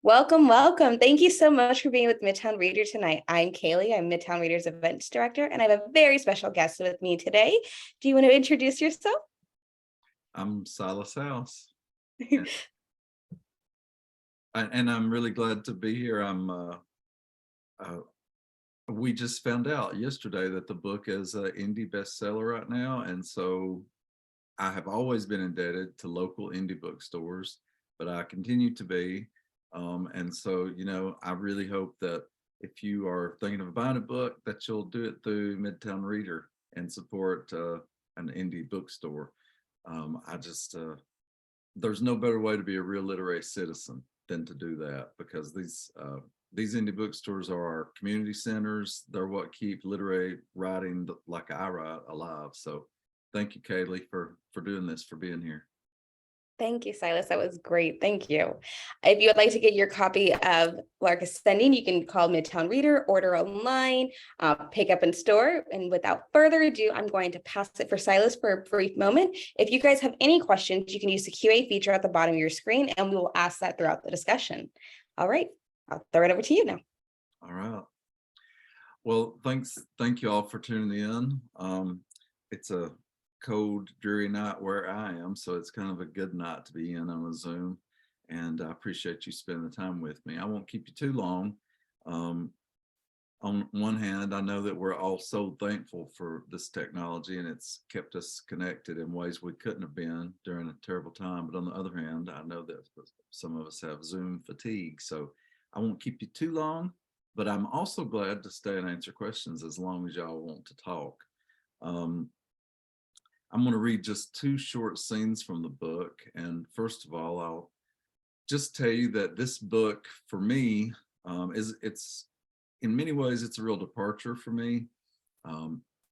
Welcome, welcome. Thank you so much for being with Midtown Reader tonight. I'm Kaylee. I'm Midtown Reader's events director, and I have a very special guest with me today. Do you want to introduce yourself? I'm Silas House, and, and I'm really glad to be here. Uh, we just found out yesterday that the book is an indie bestseller right now, and so I have always been indebted to local indie bookstores, but I continue to be. And so, I really hope that if you are thinking of buying a book, that you'll do it through Midtown Reader and support an indie bookstore. I just There's no better way to be a real literary citizen than to do that, because these indie bookstores are our community centers. They're what keep literary writing like I write alive. So thank you, Kaylee, for doing this, for being here. Thank you, Silas. That was great. Thank you. If you would like to get your copy of LARK Ascending, you can call Midtown Reader, order online, pick up in store. And without further ado, I'm going to pass it for Silas for a brief moment. If you guys have any questions, you can use the QA feature at the bottom of your screen, and we will ask that throughout the discussion. All right, I'll throw it over to you now. All right. Well, thank you all for tuning in. It's a cold, dreary night where I am, so it's kind of a good night to be in on a Zoom, and I appreciate you spending the time with me. I won't keep you too long. On one hand, I know that we're all so thankful for this technology, and it's kept us connected in ways we couldn't have been during a terrible time. But on the other hand, I know that some of us have Zoom fatigue, so I won't keep you too long, but I'm also glad to stay and answer questions as long as y'all want to talk. I'm going to read just two short scenes from the book. And first of all, I'll just tell you that this book for me it's in many ways, it's a real departure for me,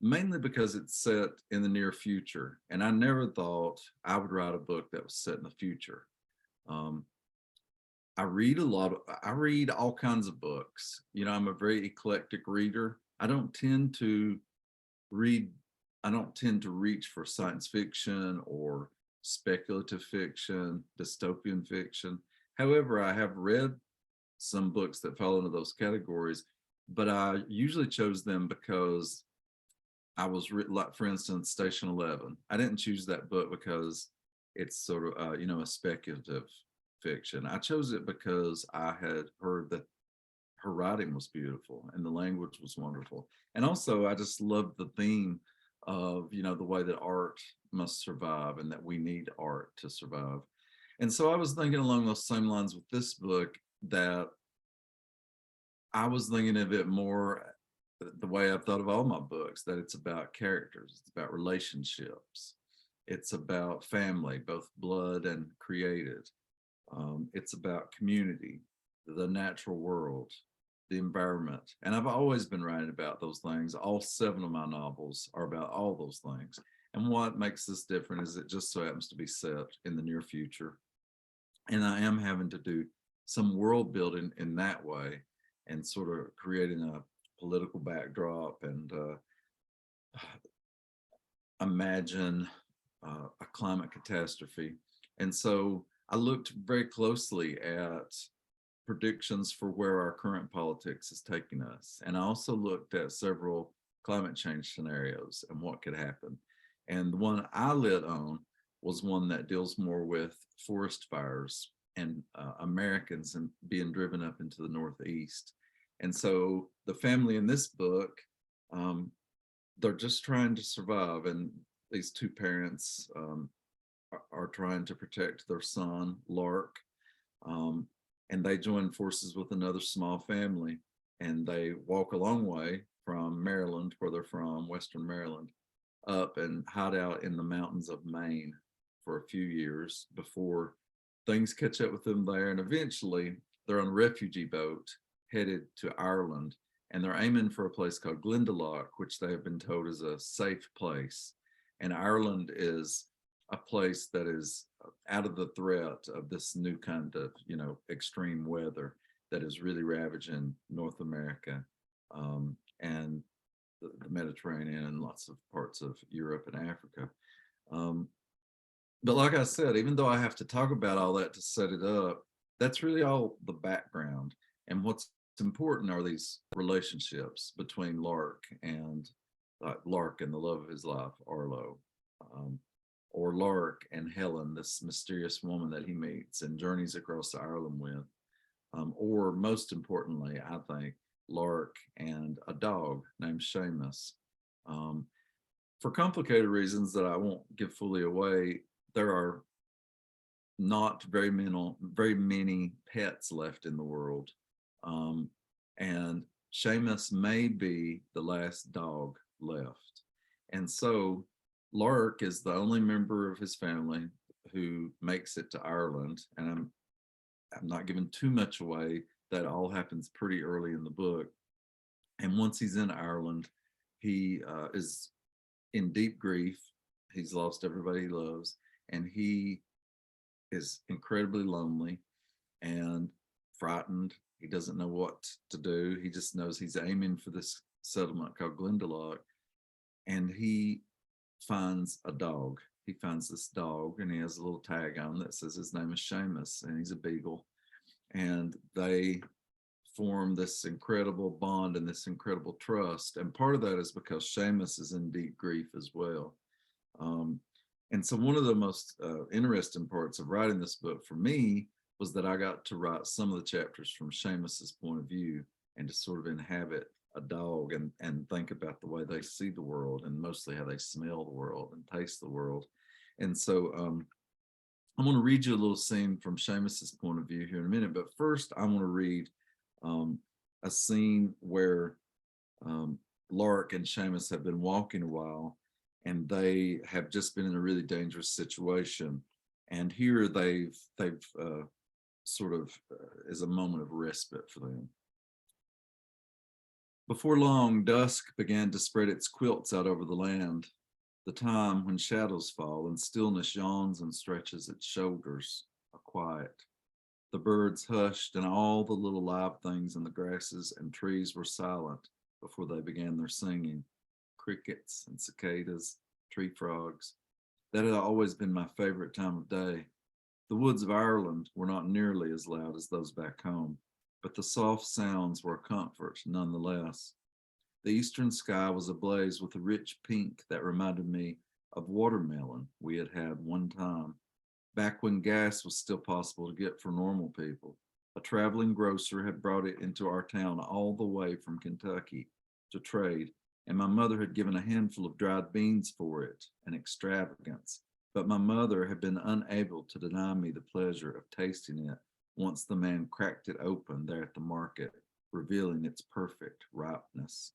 mainly because it's set in the near future. And I never thought I would write a book that was set in the future. I read all kinds of books. I'm a very eclectic reader. I don't tend to reach for science fiction or speculative fiction, dystopian fiction. However, I have read some books that fall into those categories, but I usually chose them because like, for instance, Station 11. I didn't choose that book because it's sort of, a speculative fiction. I chose it because I had heard that her writing was beautiful and the language was wonderful. And also, I just loved the theme of, the way that art must survive and that we need art to survive. And so I was thinking along those same lines with this book, that I was thinking of it more the way I've thought of all my books, that it's about characters, it's about relationships, it's about family, both blood and created. It's about community, the natural world, the environment. And I've always been writing about those things. All 7 of my novels are about all those things. And what makes this different is it just so happens to be set in the near future. And I am having to do some world building in that way, and sort of creating a political backdrop and imagine a climate catastrophe. And so I looked very closely at predictions for where our current politics is taking us. And I also looked at several climate change scenarios and what could happen. And the one I lit on was one that deals more with forest fires and Americans and being driven up into the Northeast. And so the family in this book, they're just trying to survive. And these 2 parents are trying to protect their son, LARK. And they join forces with another small family, and they walk a long way from Maryland, where they're from, Western Maryland, up and hide out in the mountains of Maine for a few years before things catch up with them there. And eventually they're on a refugee boat headed to Ireland, and they're aiming for a place called Glendalough, which they have been told is a safe place. And Ireland is a place that is out of the threat of this new kind of, extreme weather that is really ravaging North America, and the Mediterranean and lots of parts of Europe and Africa. But like I said, even though I have to talk about all that to set it up, that's really all the background. And what's important are these relationships between Lark and Lark and the love of his life, Arlo, um, or Lark and Helen, this mysterious woman that he meets and journeys across Ireland with, or most importantly, I think, Lark and a dog named Seamus. Um, for complicated reasons that I won't give fully away, there are not very many pets left in the world. And Seamus may be the last dog left. And so Lark is the only member of his family who makes it to Ireland. And I'm not giving too much away. That all happens pretty early in the book. And once he's in Ireland, he is in deep grief. He's lost everybody he loves, and he is incredibly lonely and frightened. He doesn't know what to do. He just knows he's aiming for this settlement called Glendalough, and he finds a dog. He finds this dog, and he has a little tag on that says his name is Seamus, and he's a beagle. And they form this incredible bond and this incredible trust. And part of that is because Seamus is in deep grief as well. And so one of the most interesting parts of writing this book for me was that I got to write some of the chapters from Seamus's point of view and to sort of inhabit a dog and think about the way they see the world and mostly how they smell the world and taste the world. And so I'm going to read you a little scene from Seamus's point of view here in a minute, but first I want to read a scene where Lark and Seamus have been walking a while, and they have just been in a really dangerous situation. And here they've sort of is a moment of respite for them. Before long, dusk began to spread its quilts out over the land, the time when shadows fall and stillness yawns and stretches its shoulders, a quiet. The birds hushed and all the little live things in the grasses and trees were silent before they began their singing. Crickets and cicadas, tree frogs. That had always been my favorite time of day. The woods of Ireland were not nearly as loud as those back home, but the soft sounds were a comfort nonetheless. The eastern sky was ablaze with a rich pink that reminded me of watermelon we had had one time, back when gas was still possible to get for normal people. A traveling grocer had brought it into our town all the way from Kentucky to trade, and my mother had given a handful of dried beans for it, an extravagance. But my mother had been unable to deny me the pleasure of tasting it once the man cracked it open there at the market, revealing its perfect ripeness.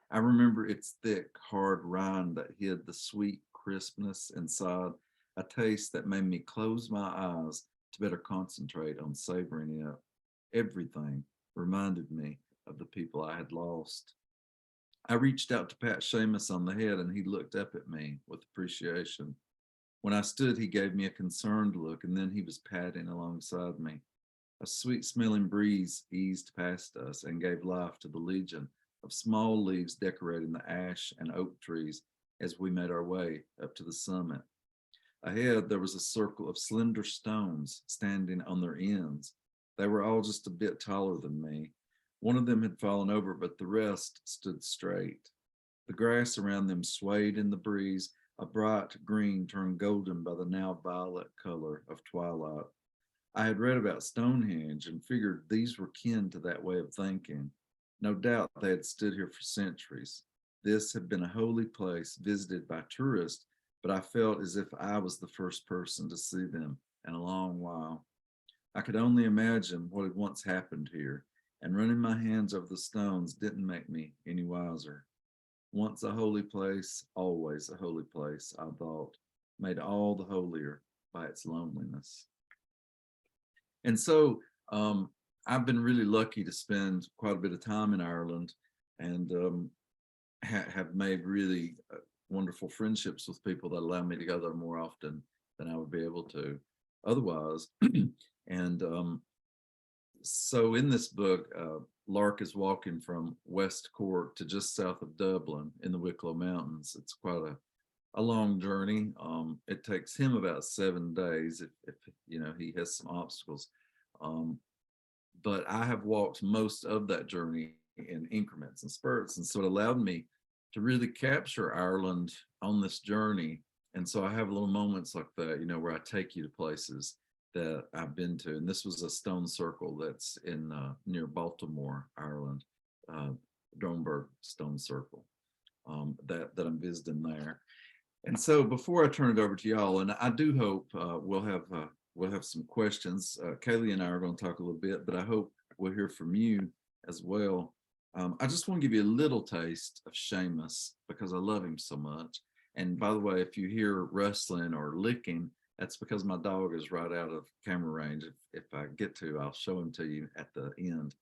I remember its thick, hard rind that hid the sweet crispness inside, a taste that made me close my eyes to better concentrate on savoring it. Everything reminded me of the people I had lost. I reached out to pat Seamus on the head, and he looked up at me with appreciation. When I stood, he gave me a concerned look, and then he was patting alongside me. A sweet-smelling breeze eased past us and gave life to the legion of small leaves decorating the ash and oak trees as we made our way up to the summit. Ahead, there was a circle of slender stones standing on their ends. They were all just a bit taller than me. One of them had fallen over, but the rest stood straight. The grass around them swayed in the breeze, a bright green turned golden by the now violet color of twilight. I had read about Stonehenge and figured these were kin to that way of thinking. No doubt they had stood here for centuries. This had been a holy place visited by tourists, but I felt as if I was the first person to see them in a long while. I could only imagine what had once happened here, and running my hands over the stones didn't make me any wiser. Once a holy place, always a holy place, I thought, made all the holier by its loneliness. And so I've been really lucky to spend quite a bit of time in Ireland and have made really wonderful friendships with people that allow me to go there more often than I would be able to otherwise. And so in this book, Lark is walking from West Cork to just south of Dublin in the Wicklow Mountains. It's quite a long journey. It takes him about 7 days if you know he has some obstacles. But I have walked most of that journey in increments and spurts. And so it allowed me to really capture Ireland on this journey. And so I have little moments like that, you know, where I take you to places that I've been to. And this was a stone circle that's in near Baltimore, Ireland, Domberg Stone Circle, that I'm visiting there. And so before I turn it over to y'all, and I do hope we'll have some questions. Kaylee and I are going to talk a little bit, but I hope we'll hear from you as well. I just want to give you a little taste of Seamus because I love him so much. And by the way, if you hear rustling or licking, that's because my dog is right out of camera range. If I get to, I'll show him to you at the end.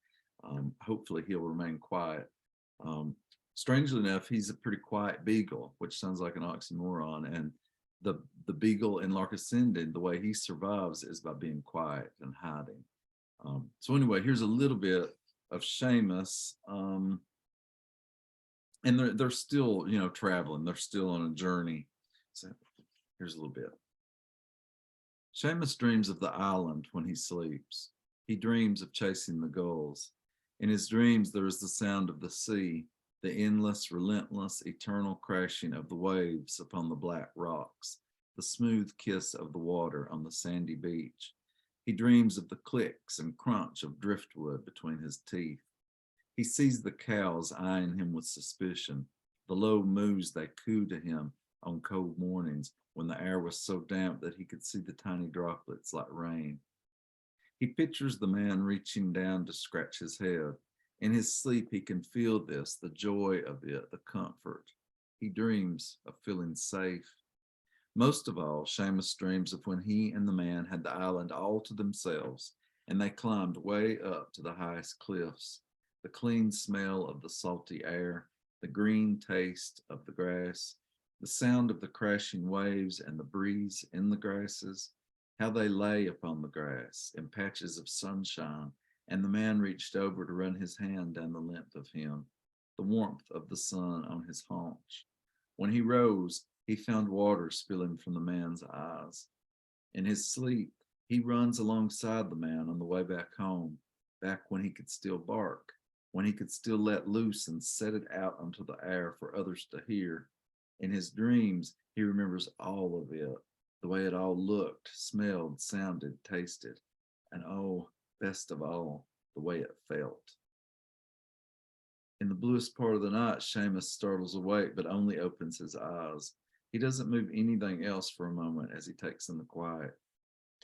Hopefully he'll remain quiet. Strangely enough, he's a pretty quiet beagle, which sounds like an oxymoron. And the beagle in LARK Ascending, the way he survives is by being quiet and hiding. So anyway, here's a little bit of Seamus. And they're still, you know, traveling. They're still on a journey. So here's a little bit. Seamus dreams of the island when he sleeps. He dreams of chasing the gulls. In his dreams, there is the sound of the sea, the endless, relentless, eternal crashing of the waves upon the black rocks, the smooth kiss of the water on the sandy beach. He dreams of the clicks and crunch of driftwood between his teeth. He sees the cows eyeing him with suspicion, the low moos they coo to him on cold mornings when the air was so damp that he could see the tiny droplets like rain. He pictures the man reaching down to scratch his head. In his sleep, he can feel this, the joy of it, the comfort. He dreams of feeling safe. Most of all, Seamus dreams of when he and the man had the island all to themselves, and they climbed way up to the highest cliffs. The clean smell of the salty air, the green taste of the grass, the sound of the crashing waves and the breeze in the grasses, how they lay upon the grass in patches of sunshine, and the man reached over to run his hand down the length of him, the warmth of the sun on his haunch. When he rose, he found water spilling from the man's eyes. In his sleep, he runs alongside the man on the way back home, back when he could still bark, when he could still let loose and set it out onto the air for others to hear. In his dreams, he remembers all of it, the way it all looked, smelled, sounded, tasted, and oh, best of all, the way it felt. In the bluest part of the night, Seamus startles awake, but only opens his eyes. He doesn't move anything else for a moment as he takes in the quiet,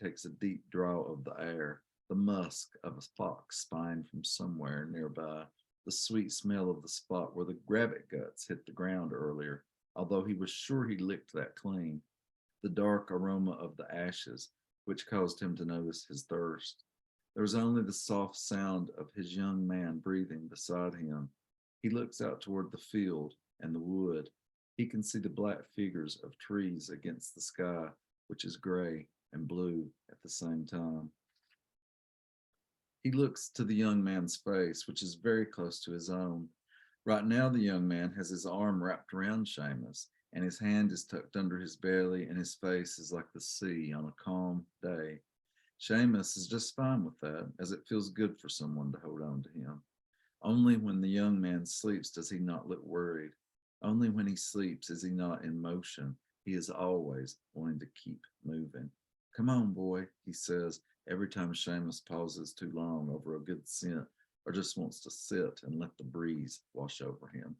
takes a deep draw of the air, the musk of a fox spying from somewhere nearby, the sweet smell of the spot where the rabbit guts hit the ground earlier, although he was sure he licked that clean, the dark aroma of the ashes, which caused him to notice his thirst. There was only the soft sound of his young man breathing beside him. He looks out toward the field and the wood. He can see the black figures of trees against the sky, which is gray and blue at the same time. He looks to the young man's face, which is very close to his own. Right now, the young man has his arm wrapped around Seamus, and his hand is tucked under his belly, and his face is like the sea on a calm day. Seamus is just fine with that, as it feels good for someone to hold on to him. Only when the young man sleeps does he not look worried. Only when he sleeps is he not in motion. He is always wanting to keep moving. Come on, boy, he says every time Seamus pauses too long over a good scent or just wants to sit and let the breeze wash over him.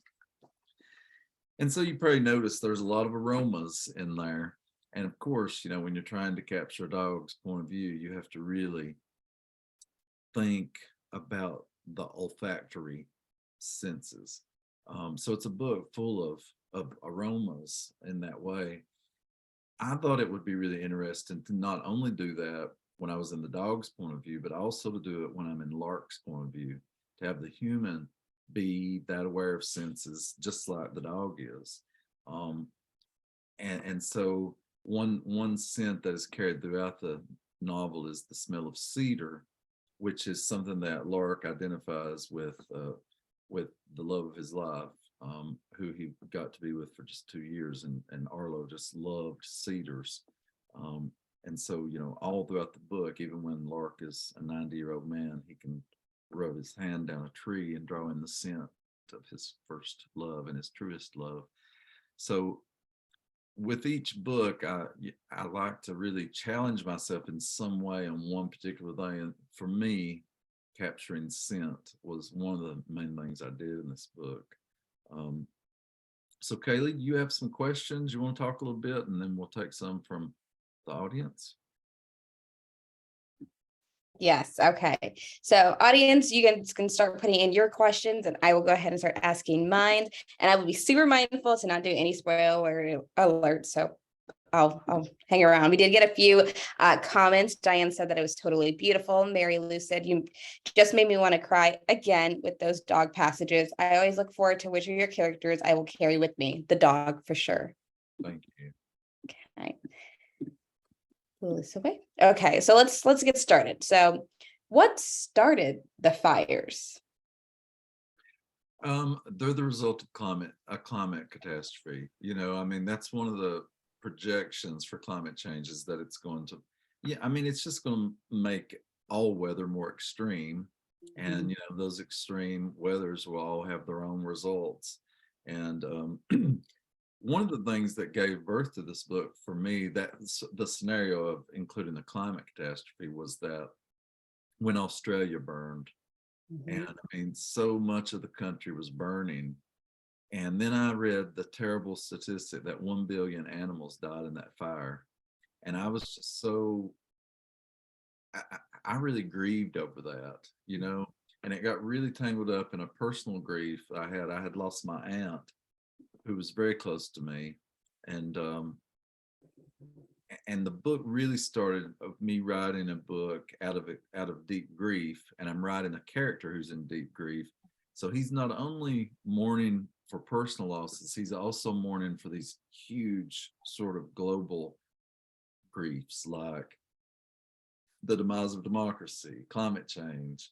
And so you probably notice there's a lot of aromas in there. And of course, you know, when you're trying to capture a dog's point of view, you have to really think about the olfactory senses. So it's a book full of aromas in that way. I thought it would be really interesting to not only do that when I was in the dog's point of view, but also to do it when I'm in LARK's point of view, to have the human be that aware of senses, just like the dog is. And so one scent that is carried throughout the novel is the smell of cedar, which is something that LARK identifies with the love of his life, who he got to be with for just 2 years, and Arlo just loved cedars. And so, all throughout the book, even when Lark is a 90-year-old man, he can rub his hand down a tree and draw in the scent of his first love and his truest love. So with each book, I like to really challenge myself in some way on one particular thing. And for me, capturing scent was one of the main things I did in this book. So Kaylee, you have some questions you want to talk a little bit, and then we'll take some from the audience. Yes, okay. So audience, you can start putting in your questions and I will go ahead and start asking mine. And I will be super mindful to not do any spoiler alerts. So I'll hang around. We did get a few comments. Diane said that it was totally beautiful. Mary Lou said, you just made me want to cry again with those dog passages. I always look forward to which of your characters I will carry with me. The dog for sure. Thank you. Okay. Okay, so let's get started. So what started the fires? They're the result of a climate catastrophe. I mean, that's one of the projections for climate change is that it's going to, it's just going to make all weather more extreme. And, those extreme weathers will all have their own results. And one of the things that gave birth to this book for me, that the scenario of including the climate catastrophe, was that when Australia burned, and I mean, so much of the country was burning. And then I read the terrible statistic that 1 billion animals died in that fire. And I was just I really grieved over that, and it got really tangled up in a personal grief I had. I had lost my aunt who was very close to me. And the book really started of me writing a book out of deep grief, and I'm writing a character who's in deep grief. So he's not only mourning for personal losses, he's also mourning for these huge sort of global griefs, like the demise of democracy, climate change.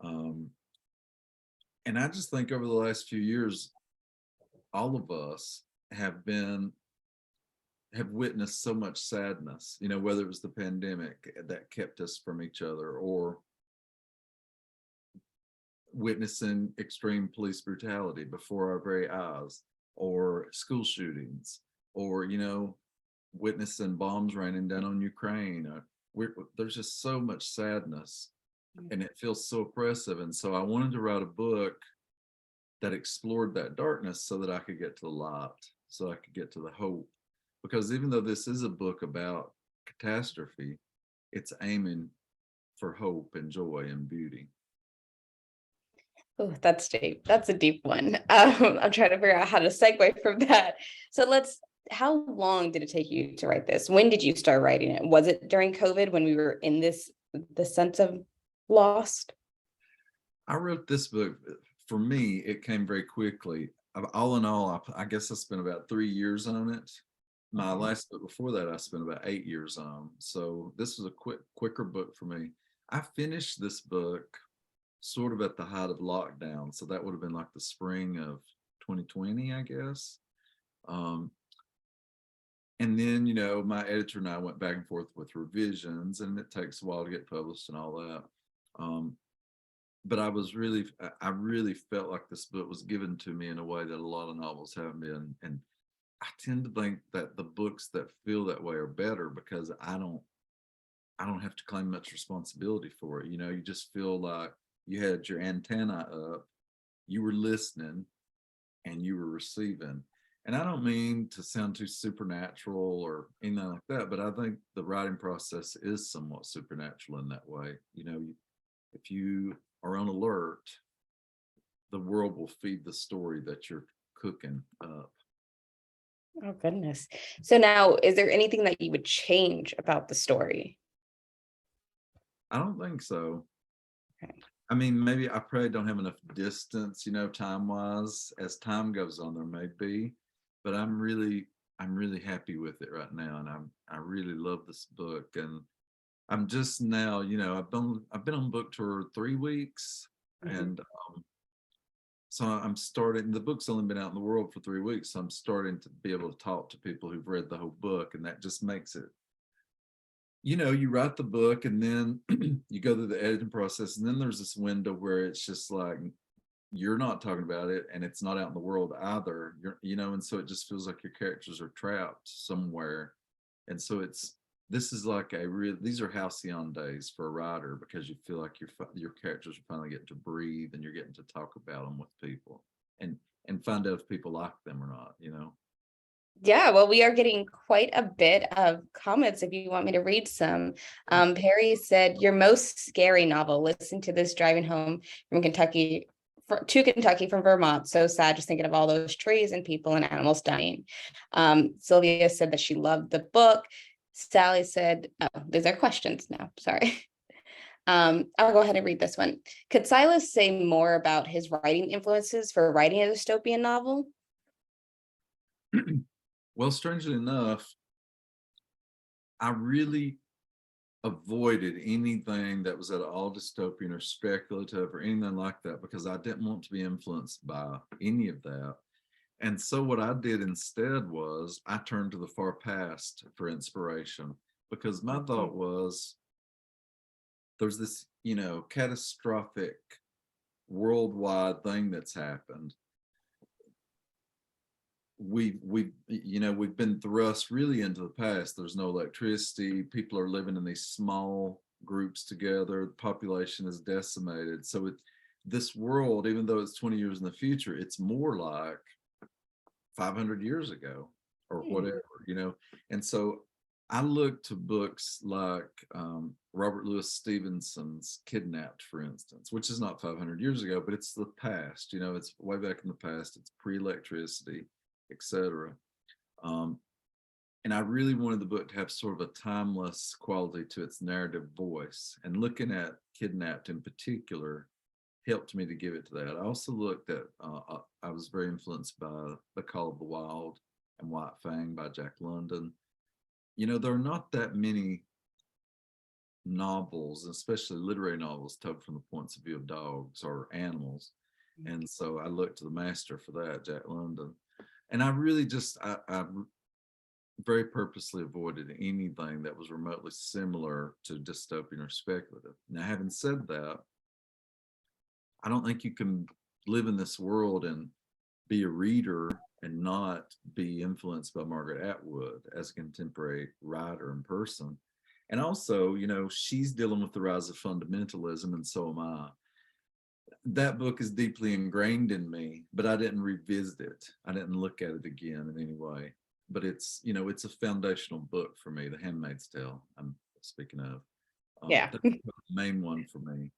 And I just think over the last few years, all of us have witnessed so much sadness, whether it was the pandemic that kept us from each other, or witnessing extreme police brutality before our very eyes, or school shootings, or, witnessing bombs raining down on Ukraine. There's just so much sadness, and it feels so oppressive. And so I wanted to write a book that explored that darkness so that I could get to the light, so I could get to the hope. Because even though this is a book about catastrophe, it's aiming for hope and joy and beauty. Oh, that's deep. That's a deep one. I'm trying to figure out how to segue from that. So how long did it take you to write this? When did you start writing it? Was it during COVID when we were in the sense of lost? I wrote this book, for me, it came very quickly. All in all, I guess I spent about 3 years on it. My last book before that, I spent about 8 years on. So this was a quicker book for me. I finished this book sort of at the height of lockdown. So that would have been like the spring of 2020, I guess. And then, my editor and I went back and forth with revisions, and it takes a while to get published and all that. But I really felt like this book was given to me in a way that a lot of novels haven't been. And I tend to think that the books that feel that way are better because I don't have to claim much responsibility for it. You just feel like you had your antenna up, you were listening, and you were receiving. And I don't mean to sound too supernatural or anything like that, but I think the writing process is somewhat supernatural in that way. If you are on alert, the world will feed the story that you're cooking up. Oh, goodness. So now, is there anything that you would change about the story? I don't think so. Okay. I mean, maybe I probably don't have enough distance, time wise. As time goes on, there may be, but I'm really happy with it right now, and I really love this book. And I'm just now, I've been on book tour 3 weeks, and so I'm starting. The book's only been out in the world for 3 weeks, so I'm starting to be able to talk to people who've read the whole book, and that just makes it you write the book and then you go through the editing process, and then there's this window where it's just like you're not talking about it and it's not out in the world either. And so it just feels like your characters are trapped somewhere. And so this is like these are halcyon days for a writer, because you feel like your characters are finally getting to breathe and you're getting to talk about them with people and find out if people like them or not. Yeah, well, we are getting quite a bit of comments if you want me to read some. Perry said, your most scary novel, listen to this driving home from Kentucky, to Kentucky from Vermont. So sad just thinking of all those trees and people and animals dying. Sylvia said that she loved the book. Sally said, oh, these are questions now, sorry. I'll go ahead and read this one. Could Silas say more about his writing influences for writing a dystopian novel? Well, strangely enough, I really avoided anything that was at all dystopian or speculative or anything like that, because I didn't want to be influenced by any of that. And so what I did instead was I turned to the far past for inspiration, because my thought was there's this, catastrophic worldwide thing that's happened. We've been thrust really into the past. There's no electricity. People are living in these small groups together. The population is decimated. So this world, even though it's 20 years in the future, it's more like 500 years ago or whatever. And so I look to books like Robert Louis Stevenson's Kidnapped, for instance, which is not 500 years ago, but it's the past. It's way back in the past. It's pre-electricity, etc. And I really wanted the book to have sort of a timeless quality to its narrative voice. And looking at Kidnapped in particular helped me to give it to that. I also looked at, I was very influenced by The Call of the Wild and White Fang by Jack London. There are not that many novels, especially literary novels, told from the points of view of dogs or animals. And so I looked to the master for that, Jack London. And I really I very purposely avoided anything that was remotely similar to dystopian or speculative. Now, having said that, I don't think you can live in this world and be a reader and not be influenced by Margaret Atwood as a contemporary writer and person. And also, she's dealing with the rise of fundamentalism, and so am I. That book is deeply ingrained in me, but I didn't revisit it. I didn't look at it again in any way. But it's a foundational book for me, The Handmaid's Tale, I'm speaking of. Yeah. That's the main one for me.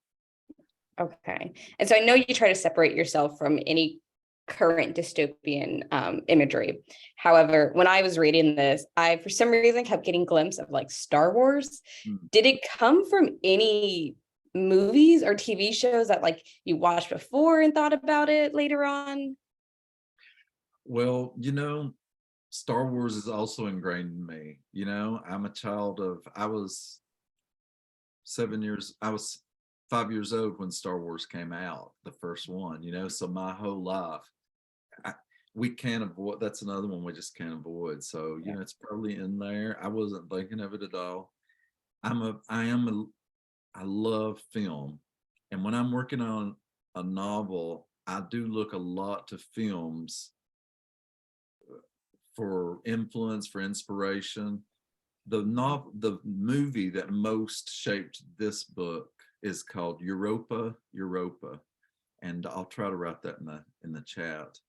Okay. And so I know you try to separate yourself from any current dystopian imagery. However, when I was reading this, I, for some reason, kept getting glimpses of like Star Wars. Did it come from any movies or TV shows that like you watched before and thought about it later on? Well, Star Wars is also ingrained in me. I'm a child of, I was 5 years old when Star Wars came out, the first one, so my whole life, we can't avoid, that's another one we just can't avoid. So, it's probably in there. I wasn't thinking of it at all. I love film. And when I'm working on a novel, I do look a lot to films for influence, for inspiration. The movie that most shaped this book is called Europa, and I'll try to write that in the chat.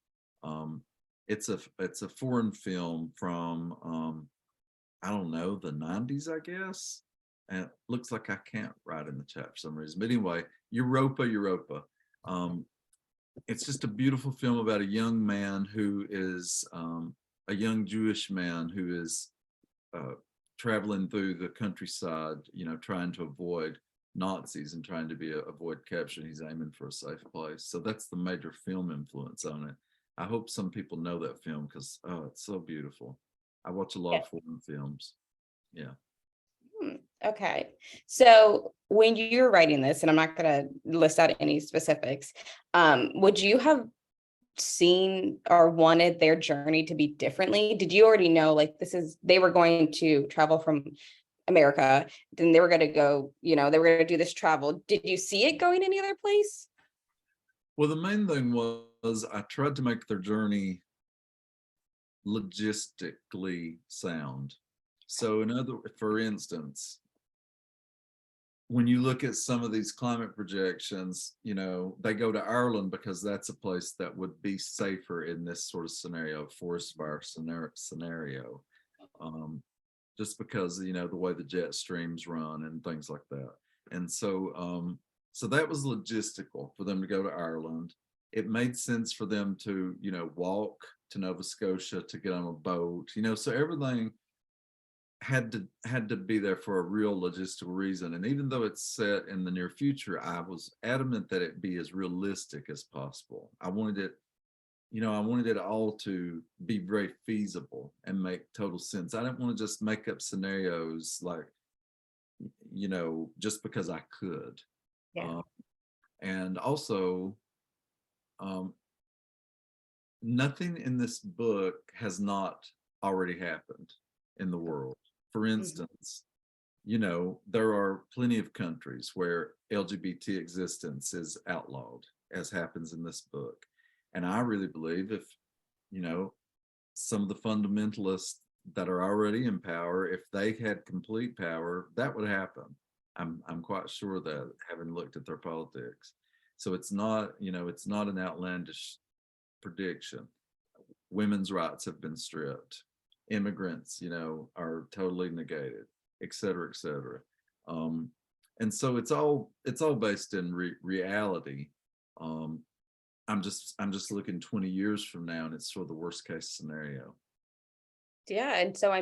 It's a foreign film from I don't know, the 90s, I guess. And it looks like I can't write in the chat for some reason. But anyway, Europa. It's just a beautiful film about a young man who is a young Jewish man who is traveling through the countryside, trying to avoid Nazis and trying to avoid capture. He's aiming for a safe place. So that's the major film influence on it. I hope some people know that film because, it's so beautiful. I watch a lot of foreign films. Yeah. Okay. So when you're writing this, and I'm not going to list out any specifics, would you have seen or wanted their journey to be differently? Did you already know like they were going to travel from America. Then they were going to go, they were going to do this travel. Did you see it going any other place? Well, the main thing was I tried to make their journey logistically sound. So for instance, when you look at some of these climate projections, they go to Ireland because that's a place that would be safer in this sort of scenario, forest fire scenario. Just because, the way the jet streams run and things like that. And so that was logistical for them to go to Ireland. It made sense for them to, walk to Nova Scotia to get on a boat, so everything had to be there for a real logistical reason. And even though it's set in the near future, I was adamant that it be as realistic as possible. I wanted it all to be very feasible and make total sense. I didn't want to just make up scenarios like, just because I could. Yeah. And also, nothing in this book has not already happened in the world. For instance, there are plenty of countries where LGBT existence is outlawed, as happens in this book. And I really believe if, some of the fundamentalists that are already in power, if they had complete power, that would happen. I'm quite sure that, having looked at their politics. So it's not an outlandish prediction. Women's rights have been stripped. Immigrants, are totally negated, et cetera, et cetera. And so it's all based in reality. I'm just looking 20 years from now, and it's sort of the worst case scenario. Yeah. And so,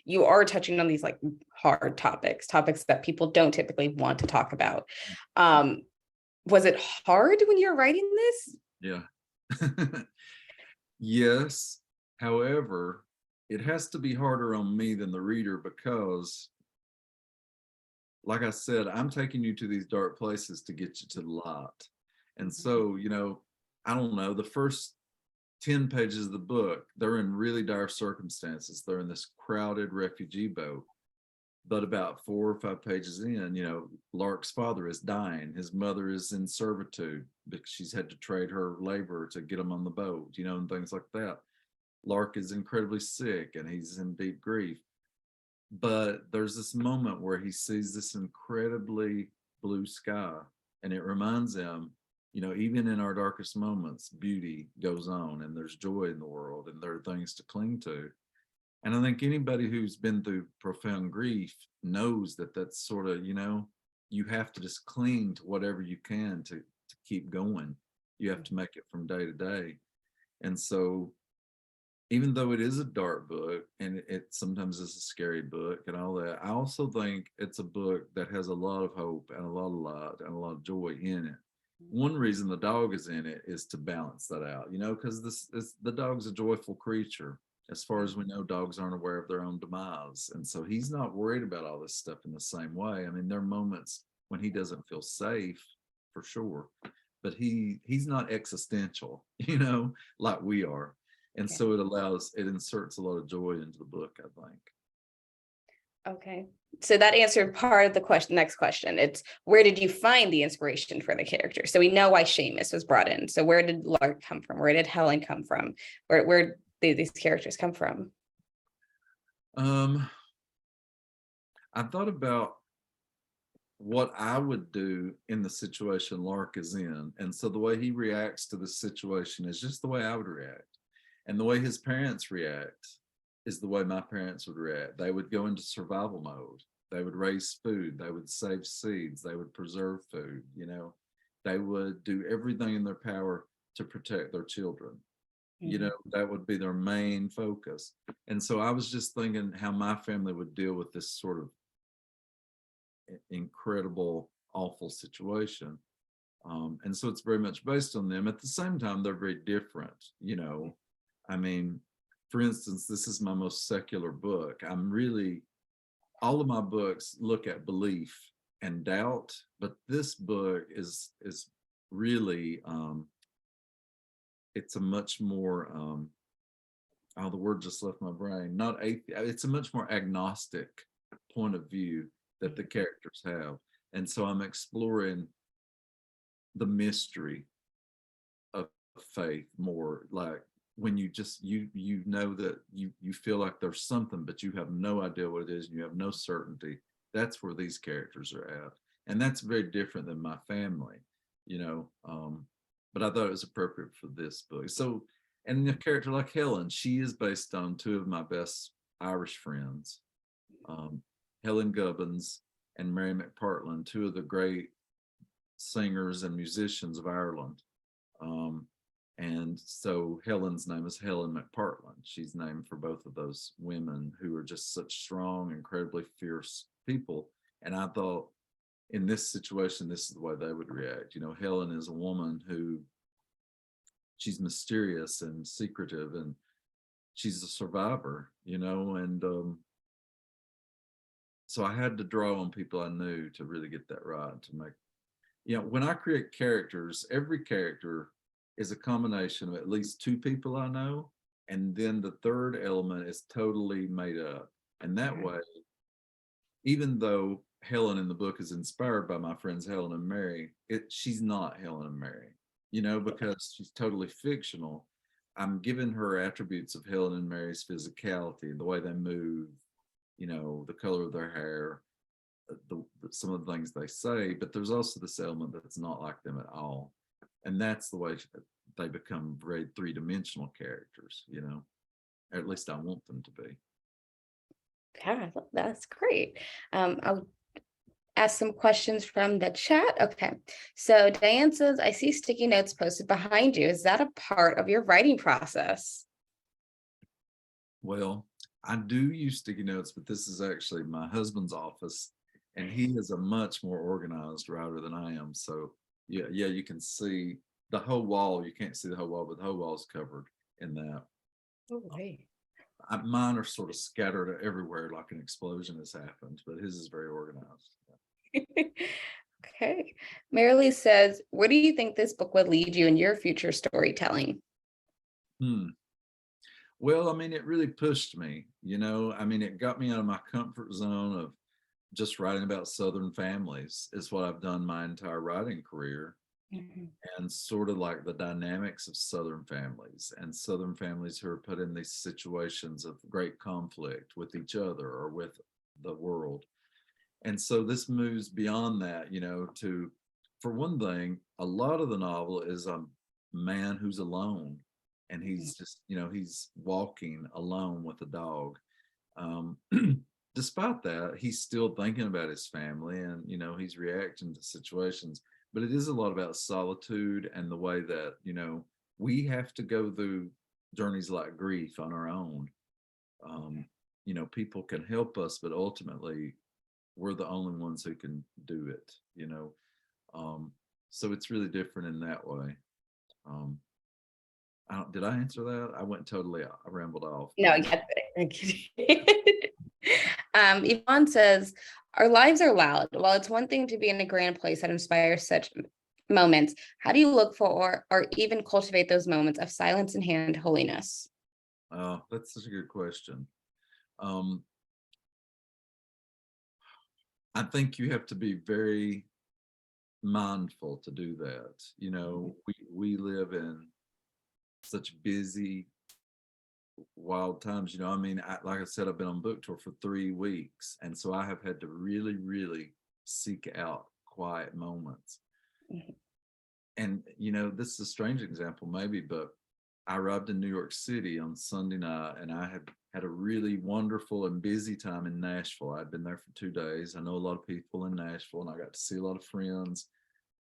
you are touching on these like hard topics that people don't typically want to talk about. Was it hard when you were writing this? Yeah. Yes. However, it has to be harder on me than the reader because, like I said, I'm taking you to these dark places to get you to the light. And so, I don't know, the first 10 pages of the book, they're in really dire circumstances. They're in this crowded refugee boat. But about 4 or 5 pages in, Lark's father is dying. His mother is in servitude because she's had to trade her labor to get him on the boat, and things like that. Lark is incredibly sick and he's in deep grief. But there's this moment where he sees this incredibly blue sky, and it reminds him, even in our darkest moments, beauty goes on and there's joy in the world and there are things to cling to. And I think anybody who's been through profound grief knows that that's sort of, you have to just cling to whatever you can to keep going. You have to make it from day to day. And so, even though it is a dark book and it sometimes is a scary book and all that, I also think it's a book that has a lot of hope and a lot of light and a lot of joy in it. One reason the dog is in it is to balance that out, because the dog's a joyful creature. As far as we know, dogs aren't aware of their own demise. And so he's not worried about all this stuff in the same way. There are moments when he doesn't feel safe, for sure, but he's not existential, like we are. And so it inserts a lot of joy into the book, I think. Okay. So that answered part of the next question. It's, where did you find the inspiration for the character? So we know why Seamus was brought in. So where did Lark come from? Where did Helen come from? Where did these characters come from? I thought about what I would do in the situation Lark is in. And so the way he reacts to the situation is just the way I would react. And the way his parents react is the way my parents would react. They would go into survival mode. They would raise food. They would save seeds. They would preserve food. They would do everything in their power to protect their children. That would be their main focus. And so I was just thinking how my family would deal with this sort of incredible, awful situation. And so it's very much based on them. At the same time, they're very different. For instance, this is my most secular book. All of my books look at belief and doubt, but this book is really, it's a much more, the word just left my brain, not atheist, it's a much more agnostic point of view that the characters have. And so I'm exploring the mystery of faith more, like when you just you know that you feel like there's something, but you have no idea what it is and you have no certainty. That's where these characters are at. And that's very different than my family, you know. But I thought it was appropriate for this book. So, and a character like Helen, she is based on two of my best Irish friends, um, Helen Gubbins and Mary McPartland, two of the great singers and musicians of Ireland. Um, and so Helen's name is Helen McPartland. She's named for both of those women who are just such strong, incredibly fierce people. And I thought in this situation, this is the way they would react. You know, Helen is a woman who she's mysterious and secretive, and she's a survivor, you know, and so I had to draw on people I knew to really get that right, to make, you know, when I create characters, every character is a combination of at least two people I know, and then the third element is totally made up. And that way, even though Helen in the book is inspired by my friends Helen and Mary, she's not Helen and Mary, you know, because she's totally fictional. I'm giving her attributes of Helen and Mary's physicality, the way they move, you know, the color of their hair, some of the things they say, but there's also this element that's not like them at all. And that's the way they become very three-dimensional characters, you know, or at least I want them to be. Yeah, that's great. I'll ask some questions from the chat. Okay, so Diane says, I see sticky notes posted behind you. Is that a part of your writing process? Well, I do use sticky notes, but this is actually my husband's office, and he is a much more organized writer than I am. So yeah, you can see the whole wall. You can't see the whole wall, but the whole wall is covered in that. Oh, right. Mine are sort of scattered everywhere, like an explosion has happened, but his is very organized. Okay. Marilee says, where do you think this book would lead you in your future storytelling? Well, I mean, it really pushed me, you know. I mean, it got me out of my comfort zone of just writing about Southern families. Is what I've done my entire writing career, Mhm. and sort of like the dynamics of Southern families and Southern families who are put in these situations of great conflict with each other or with the world. And so this moves beyond that, you know, to, for one thing, a lot of the novel is a man who's alone, and he's just, you know, he's walking alone with a dog. Um, Despite that, he's still thinking about his family, and, you know, he's reacting to situations. But it is a lot about solitude and the way that, you know, we have to go through journeys like grief on our own. You know, people can help us, but ultimately we're the only ones who can do it, you know. So it's really different in that way. Um, did I answer that? I went totally, I rambled off. No, yes. Yvonne says, our lives are loud. While it's one thing to be in a grand place that inspires such moments, how do you look for or even cultivate those moments of silence and hand holiness? That's such a good question. Um, I think you have to be very mindful to do that. You know, we live in such busy, wild times. You know, I mean, like I said, I've been on book tour for 3 weeks, and so I have had to really, really seek out quiet moments. Mhm. And you know, this is a strange example, maybe, but I arrived in New York City on Sunday night, and I had a really wonderful and busy time in Nashville. I'd been there for 2 days. I know a lot of people in Nashville, and I got to see a lot of friends.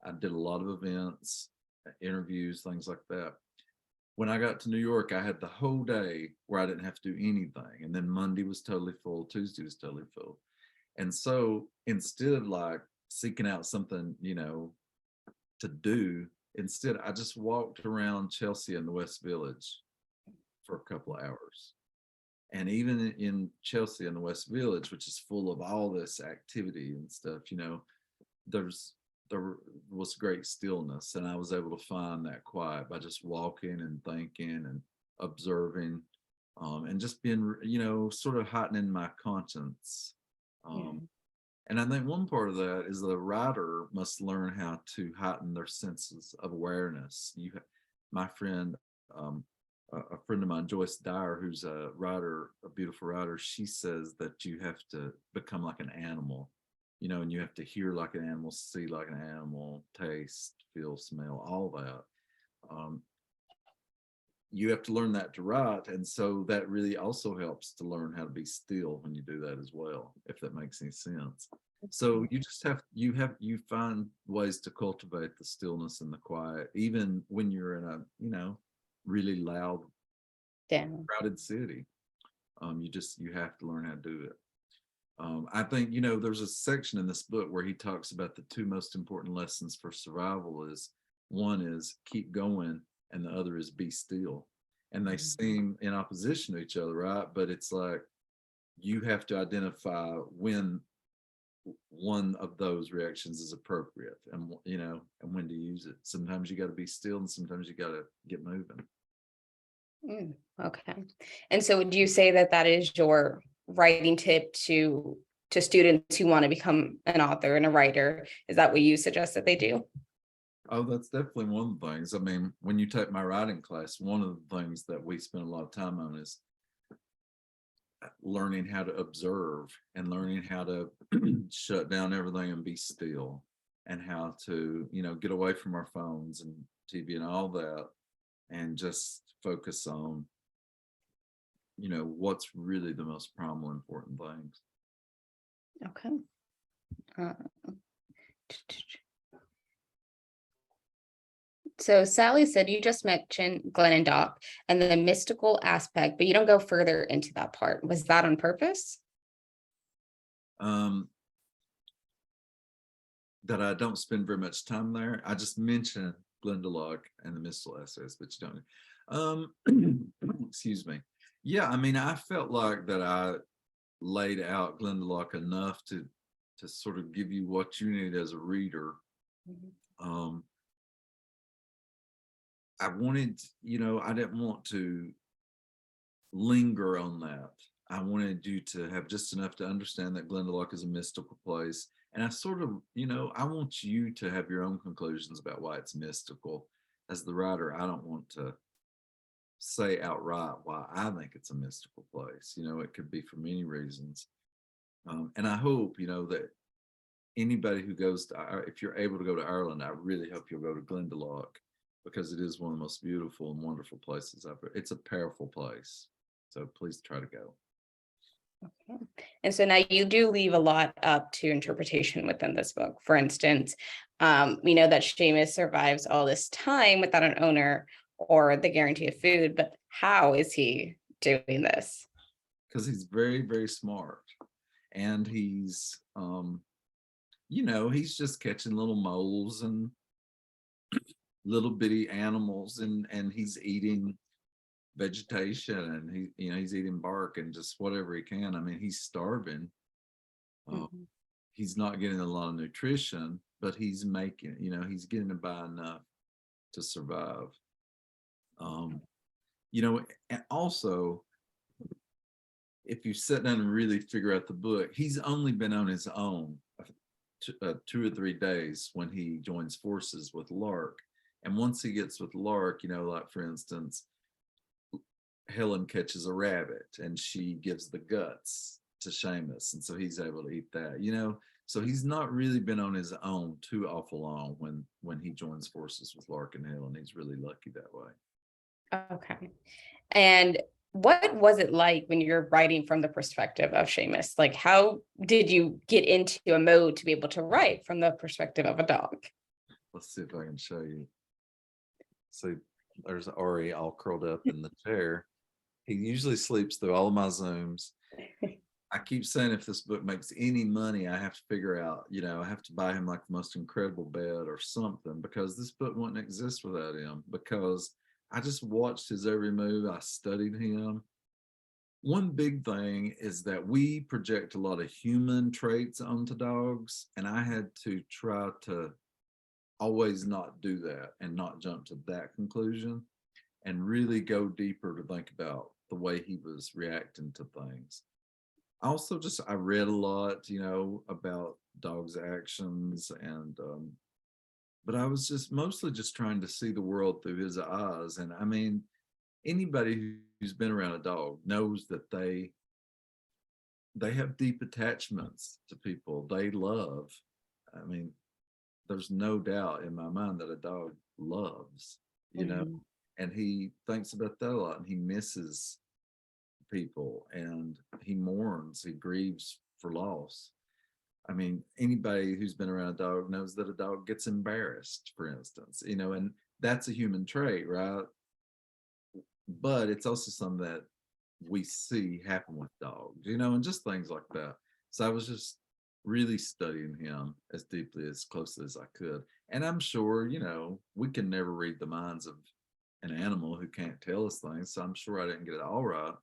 I did a lot of events, interviews, things like that. When I got to New York, I had the whole day where I didn't have to do anything. And then Monday was totally full, Tuesday was totally full. And so instead of like seeking out something, you know, to do, instead, I just walked around Chelsea and the West Village for a couple of hours. And even in Chelsea and the West Village, which is full of all this activity and stuff, you know, there was great stillness, and I was able to find that quiet by just walking and thinking and observing, and just being, you know, sort of heightening my conscience, Um, and I think one part of that is the writer must learn how to heighten their senses of awareness. My friend, a friend of mine, Joyce Dyer, who's a writer, a beautiful writer, she says that you have to become like an animal, and you have to hear like an animal, see like an animal, taste, feel, smell, all that. Um, you have to learn that to write, and so that really also helps to learn how to be still when you do that as well, if that makes any sense. So you just you find ways to cultivate the stillness and the quiet even when you're in a really loud, Damn. crowded city. You have to learn how to do it. I think there's a section in this book where he talks about the two most important lessons for survival. Is one is keep going and the other is be still, and they seem in opposition to each other, right? But it's like you have to identify when one of those reactions is appropriate, and and when to use it. Sometimes you got to be still and sometimes you got to get moving. Okay. And so would you say that that is your writing tip to students who want to become an author and a writer? Is that what you suggest that they do? Oh, that's definitely one of the things. I mean, when you take my writing class, one of the things that we spend a lot of time on is learning how to observe and learning how to shut down everything and be still, and how to, get away from our phones and TV and all that, and just focus on, what's really the most primal important things. Okay. Uh, So Sally said you just mentioned Glenn and Doc and the mystical aspect, but you don't go further into that part. Was that on purpose? Um, that I don't spend very much time there. I just mentioned LARK and the mystical essays, but you don't. Excuse me. Yeah, I mean, I felt like that I laid out LARK enough to sort of give you what you need as a reader. Um, I wanted, I didn't want to linger on that. I wanted you to have just enough to understand that LARK is a mystical place. And I sort of, I want you to have your own conclusions about why it's mystical. As the writer, I don't want to say outright why I think it's a mystical place. It could be for many reasons. And I hope, that anybody who goes to, if you're able to go to Ireland, I really hope you'll go to Glendalough, because it is one of the most beautiful and wonderful places ever. It's a powerful place. So please try to go. Okay. And so now you do leave a lot up to interpretation within this book. For instance, we know that Seamus survives all this time without an owner or the guarantee of food, but how is he doing this? Because he's very, very smart. And he's, he's just catching little moles and little bitty animals, and he's eating vegetation, and he's eating bark and just whatever he can. I mean, he's starving. He's not getting a lot of nutrition, but he's making, he's getting by enough to survive. And also, if you sit down and really figure out the book, he's only been on his own 2 or 3 days when he joins forces with LARK. And once he gets with LARK, like for instance, Helen catches a rabbit and she gives the guts to Seamus, and so he's able to eat that. So he's not really been on his own too awful long when he joins forces with LARK and Helen. He's really lucky that way. Okay. And what was it like when you're writing from the perspective of Seamus? Like, how did you get into a mode to be able to write from the perspective of a dog? Let's see if I can show you. So there's Ari all curled up in the chair. He usually sleeps through all of my Zooms. I keep saying if this book makes any money, I have to figure out, I have to buy him like the most incredible bed or something, because this book wouldn't exist without him, because I just watched his every move. I studied him. One big thing is that we project a lot of human traits onto dogs, and I had to try to always not do that and not jump to that conclusion, and really go deeper to think about the way he was reacting to things. also I read a lot, about dogs' actions, and but I was just mostly just trying to see the world through his eyes. And I mean, anybody who's been around a dog knows that they have deep attachments to people they love. I mean, there's no doubt in my mind that a dog loves, Mhm. and he thinks about that a lot, and he misses people, and he mourns, he grieves for loss. I mean, anybody who's been around a dog knows that a dog gets embarrassed, for instance, and that's a human trait, right? But it's also something that we see happen with dogs, and just things like that. So I was just really studying him as deeply, as closely as I could. And I'm sure, we can never read the minds of an animal who can't tell us things. So I'm sure I didn't get it all right.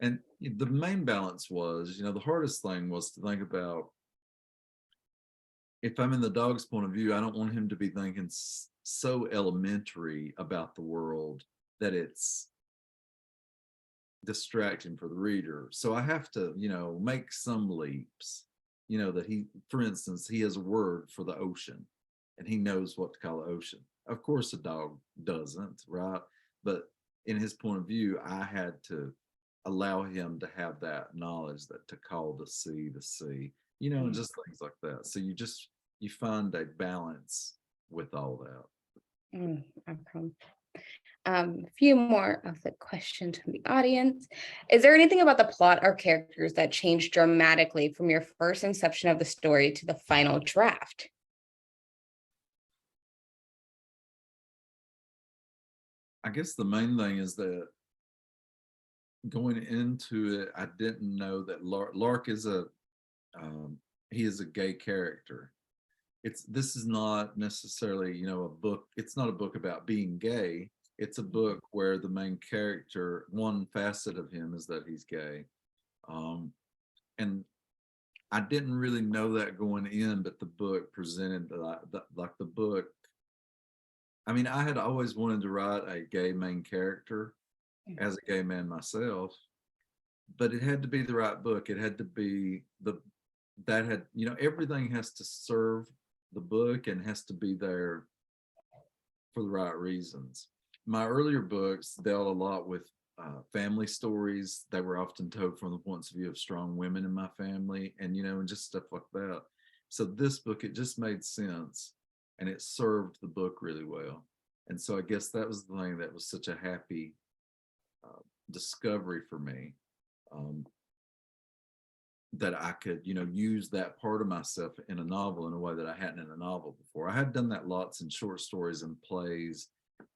And the main balance was, the hardest thing was to think about, if I'm in the dog's point of view, I don't want him to be thinking so elementary about the world that it's distraction for the reader. So I have to, make some leaps, that for instance, he has a word for the ocean, and he knows what to call the ocean. Of course, a dog doesn't, right? But in his point of view, I had to allow him to have that knowledge, that to call the sea, and Mm, just things like that. So you find a balance with all that. okay. A few more of the questions from the audience. Is there anything about the plot or characters that changed dramatically from your first inception of the story to the final draft? I guess the main thing is that going into it, I didn't know that Lark is um, he is a gay character. This is not necessarily, a book. It's not a book about being gay. It's a book where the main character, one facet of him is that he's gay. Um, and I didn't really know that going in, but the book presented like the book. I mean, I had always wanted to write a gay main character as a gay man myself, but it had to be the right book. It had to be that had, everything has to serve the book and has to be there for the right reasons. My earlier books dealt a lot with family stories. They were often told from the points of view of strong women in my family, and just stuff like that. So this book, it just made sense, and it served the book really well. And so I guess that was the thing that was such a happy discovery for me. Um, that I could, use that part of myself in a novel in a way that I hadn't in a novel before. I had done that lots in short stories and plays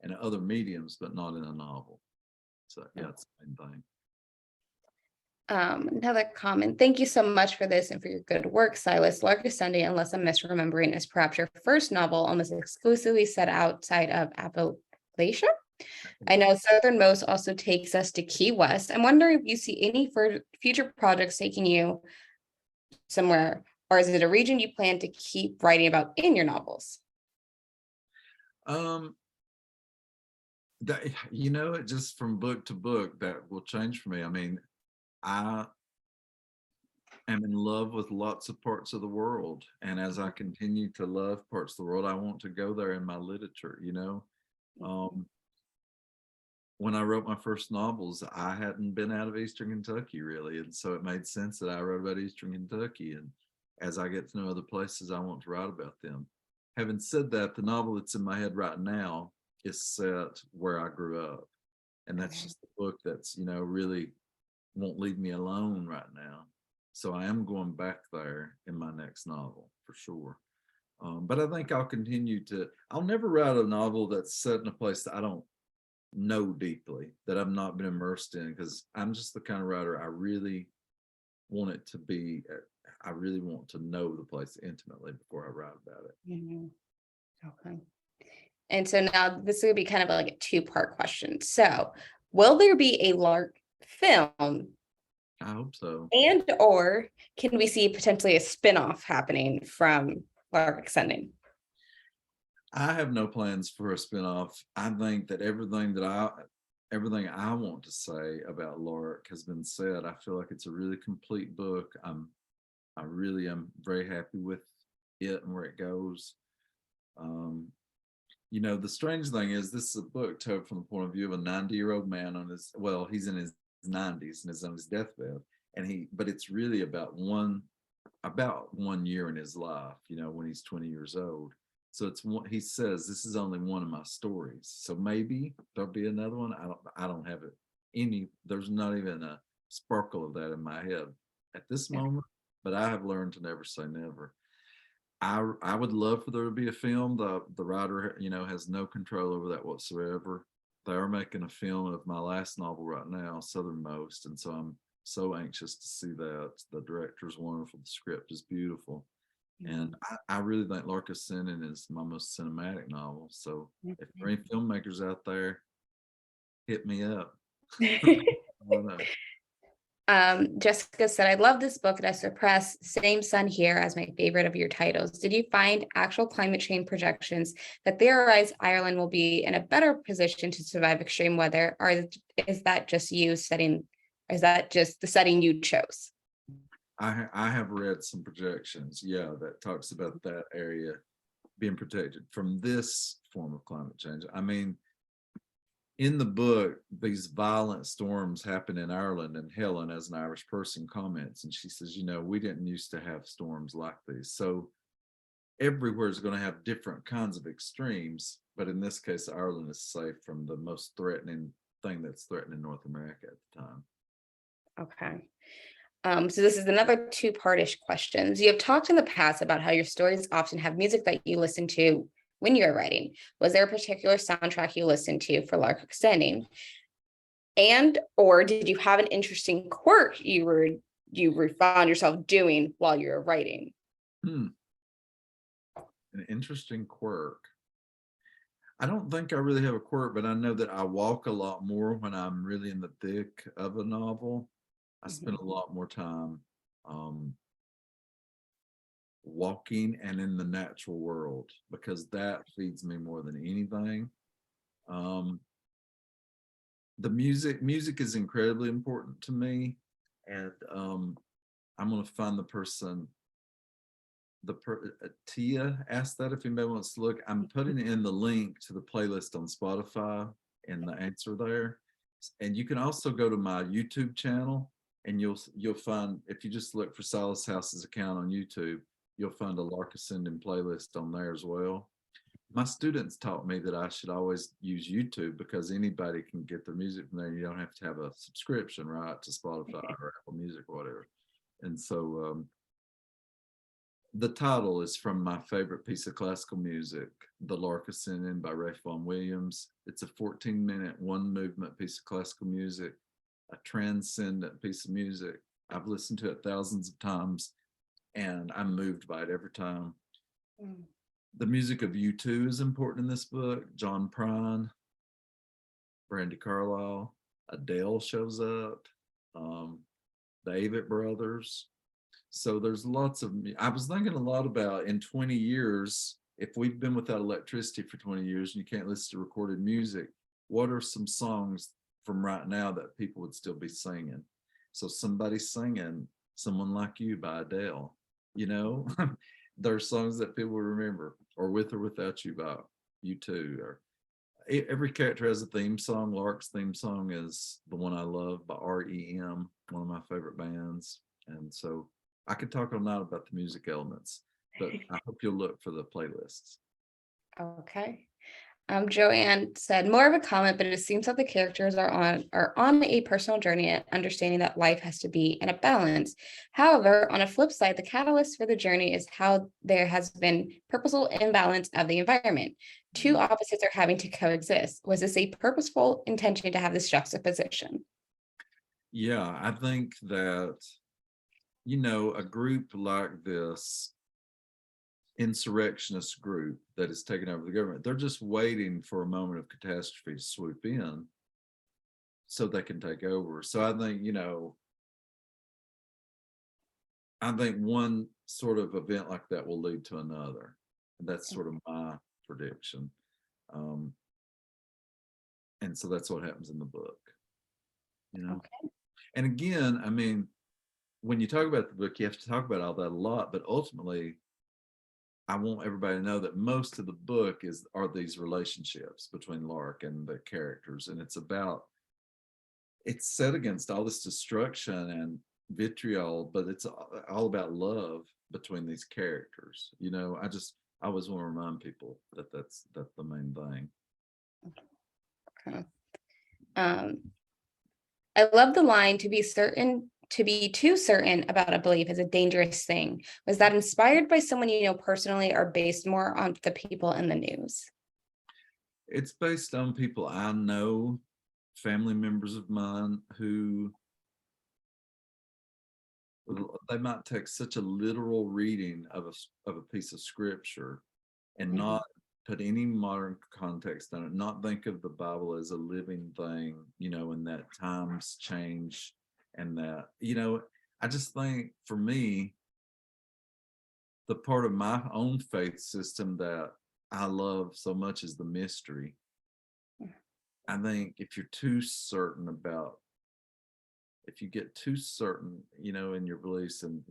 and other mediums, but not in a novel. So yeah, it's the same thing. Another comment. Thank you so much for this and for your good work, Silas. Lark Ascending, unless I'm misremembering, is perhaps your first novel almost exclusively set outside of Appalachia. I know Southernmost also takes us to Key West. I'm wondering if you see any future projects taking you somewhere, or is it a region you plan to keep writing about in your novels? Um, that, it just from book to book that will change for me. I mean, I am in love with lots of parts of the world, and as I continue to love parts of the world, I want to go there in my literature. Um, when I wrote my first novels, I hadn't been out of Eastern Kentucky really. And so it made sense that I wrote about Eastern Kentucky. And as I get to know other places, I want to write about them. Having said that, the novel that's in my head right now is set where I grew up. And that's Okay. just the book that's, really won't leave me alone right now. So I am going back there in my next novel for sure. But I think I'll never write a novel that's set in a place that I don't know deeply, that I've not been immersed in, because I'm just the kind of writer I really want it to be. I really want to know the place intimately before I write about it. Mhm. Okay. And so now this is going to be kind of like a two-part question. So, will there be a LARK film, I hope so. and or can we see potentially a spin-off happening from LARK Ascending? I have no plans for a spinoff. I think that everything that everything I want to say about Lark has been said. I feel like it's a really complete book. I really am very happy with it and where it goes. Um, the strange thing is this is a book told from the point of view of a 90-year-old man on his, well, he's in his 90s and is on his deathbed. But it's really about one year in his life, when he's 20 years old. So he says, this is only one of my stories. So maybe there'll be another one. I don't have there's not even a sparkle of that in my head at this moment, but I have learned to never say never. I would love for there to be a film. The writer, has no control over that whatsoever. They are making a film of my last novel right now, Southernmost, and so I'm so anxious to see that. The director's wonderful. The script is beautiful. And I really think Lark Ascending is my most cinematic novel. So if there are any filmmakers out there, hit me up. Jessica said, I love this book and I surpass Same Sun Here as my favorite of your titles. Did you find actual climate change projections that theorize Ireland will be in a better position to survive extreme weather? Or is that just the setting you chose? I have read some projections, that talks about that area being protected from this form of climate change. I mean, in the book, these violent storms happen in Ireland, and Helen, as an Irish person, comments, and she says, we didn't used to have storms like these. So everywhere is going to have different kinds of extremes, but in this case, Ireland is safe from the most threatening thing that's threatening North America at the time. Okay. So this is another two-partish questions. You have talked in the past about how your stories often have music that you listen to when you're writing. Was there a particular soundtrack you listened to for Lark Extending? Or did you have an interesting quirk you found yourself doing while you were writing? An interesting quirk. I don't think I really have a quirk, but I know that I walk a lot more when I'm really in the thick of a novel. I spend a lot more time walking and in the natural world because that feeds me more than anything. The music is incredibly important to me, and I'm going to find the person. Tia asked that if anybody wants to look. I'm putting in the link to the playlist on Spotify in the answer there, and you can also go to my YouTube channel, and you'll find, if you just look for Silas House's account on YouTube, you'll find a Lark Ascending playlist on there as well. My students taught me that I should always use YouTube because anybody can get their music from there. You don't have to have a subscription, right, to Spotify or Apple Music or whatever. And so the title is from my favorite piece of classical music, The Lark Ascending by Ralph Vaughan Williams. It's a 14-minute, one movement piece of classical music, a transcendent piece of music. I've listened to it thousands of times, and I'm moved by it every time. The music of U2 is important in this book. John Prine, Brandy Carlisle, Adele shows up, the Avett Brothers. So there's lots of, I was thinking a lot about, in 20 years, if we've been without electricity for 20 years and you can't listen to recorded music, what are some songs from right now that people would still be singing? So somebody singing Someone Like You by Adele, there are songs that people remember, or With or Without You by U2. Or every character has a theme song. Lark's theme song is the one I love by REM, one of my favorite bands. And so I could talk all night about the music elements, but I hope you'll look for the playlists. Okay. Joanne said, more of a comment, but it seems that the characters are on a personal journey and understanding that life has to be in a balance. However, on a flip side, the catalyst for the journey is how there has been purposeful imbalance of the environment. Two opposites are having to coexist. Was this a purposeful intention to have this juxtaposition? Yeah, I think that, a group like this, insurrectionist group that is taking over the government, they're just waiting for a moment of catastrophe to swoop in so they can take over. So I think one sort of event like that will lead to another. And that's sort of my prediction. And so that's what happens in the book, you know. Okay. And again, I mean, when you talk about the book, you have to talk about all that a lot, but ultimately I want everybody to know that most of the book are these relationships between Lark and the characters. And it's set against all this destruction and vitriol, but it's all about love between these characters. You know, I always want to remind people that that's the main thing. Okay. Um, I love the line, to be too certain about a belief is a dangerous thing. Was that inspired by someone you know personally or based more on the people in the news? It's based on people I know, family members of mine who they might take such a literal reading of a piece of scripture and not put any modern context on it, not think of the Bible as a living thing, you know, and that times change and that, you know, I just think for me, the part of my own faith system that I love so much is the mystery. I think if you're too certain about, if you get too certain, you know, in your beliefs and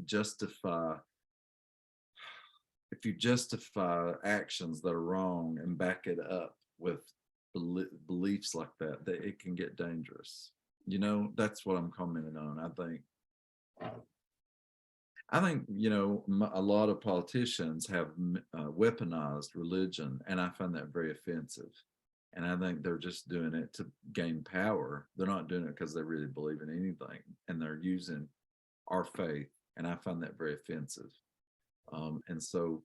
if you justify actions that are wrong and back it up with beliefs like that, that it can get dangerous. You know, that's what I'm commenting on. I think, you know, a lot of politicians have weaponized religion, and I find that very offensive. And I think they're just doing it to gain power. They're not doing it because they really believe in anything, and they're using our faith, and I find that very offensive. And so,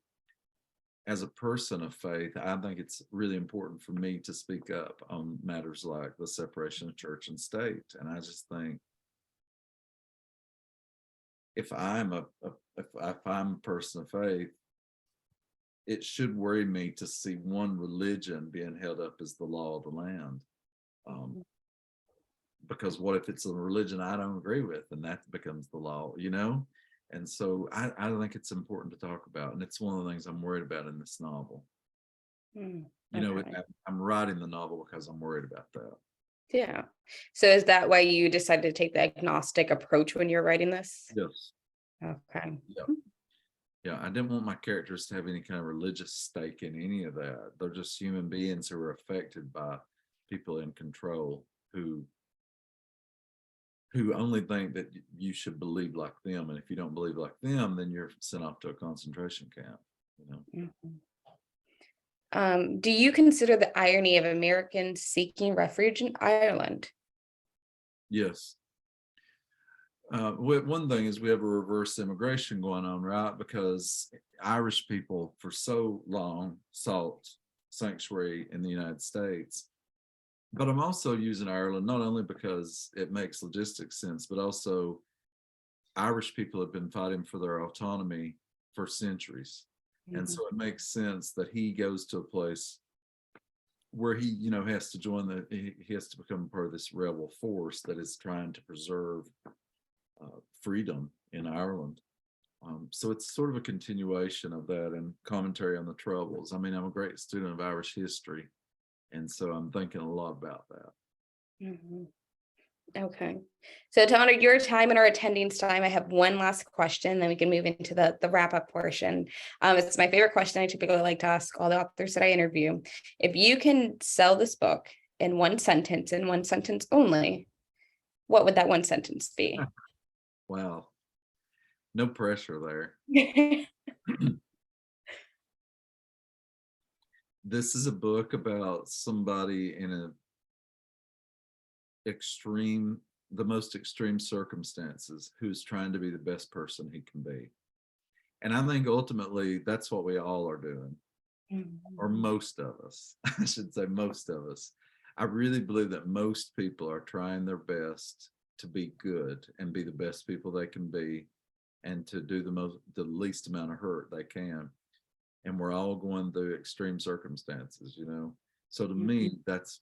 as a person of faith, I think it's really important for me to speak up on matters like the separation of church and state. And I just think if I'm a person of faith, it should worry me to see one religion being held up as the law of the land. Because what if it's a religion I don't agree with, and that becomes the law, you know? And so I think it's important to talk about, and it's one of the things I'm worried about in this novel. You know, Okay. I'm writing the novel because I'm worried about that. Yeah. So is that why you decided to take the agnostic approach when you're writing this? Yes. Okay. Yeah. Yeah. I didn't want my characters to have any kind of religious stake in any of that. They're just human beings who are affected by people in control who only think that you should believe like them. And if you don't believe like them, then you're sent off to a concentration camp, you know? Do you consider the irony of Americans seeking refuge in Ireland? Yes. One thing is we have a reverse immigration going on, right? Because Irish people for so long sought sanctuary in the United States. But I'm also using Ireland not only because it makes logistics sense, but also Irish people have been fighting for their autonomy for centuries. And so it makes sense that he goes to a place where he, you know, has to he has to become part of this rebel force that is trying to preserve freedom in Ireland. So it's sort of a continuation of that and commentary on the Troubles. I mean, I'm a great student of Irish history, and so I'm thinking a lot about that. Okay. So to honor your time and our attending's time, I have one last question, then we can move into the wrap up portion. It's my favorite question. I typically like to ask all the authors that I interview. If you can sell this book in one sentence only, what would that one sentence be? Wow, no pressure there. This is a book about somebody in the most extreme circumstances who's trying to be the best person he can be. And I think ultimately that's what we all are doing, or most of us. I should say most of us. I really believe that most people are trying their best to be good and be the best people they can be and to do the least amount of hurt they can. And we're all going through extreme circumstances, you know. So to me, that's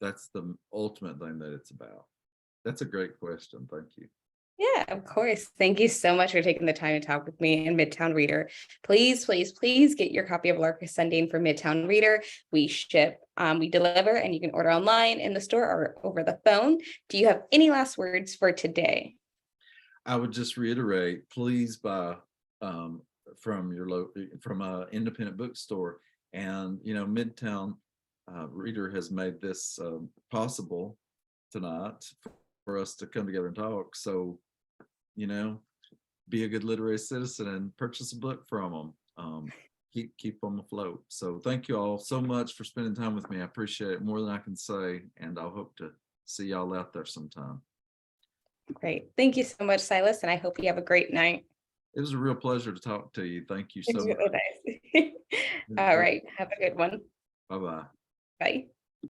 the ultimate thing that it's about. That's a great question. Thank you. Yeah, of course. Thank you so much for taking the time to talk with me in Midtown Reader. Please, please, please get your copy of Lark Ascending for Midtown Reader. We ship, we deliver, and you can order online in the store or over the phone. Do you have any last words for today? I would just reiterate, please buy from your from a independent bookstore. And Midtown Reader has made this possible tonight for us to come together and talk. So be a good literary citizen and purchase a book from them. Keep them afloat. So thank you all so much for spending time with me. I appreciate it more than I can say, and I'll hope to see y'all out there sometime. Great. Thank you so much, Silas, and I hope you have a great night. It was a real pleasure to talk to you. Thank you so It's much. really nice. All right. Have a good one. Bye-bye. Bye.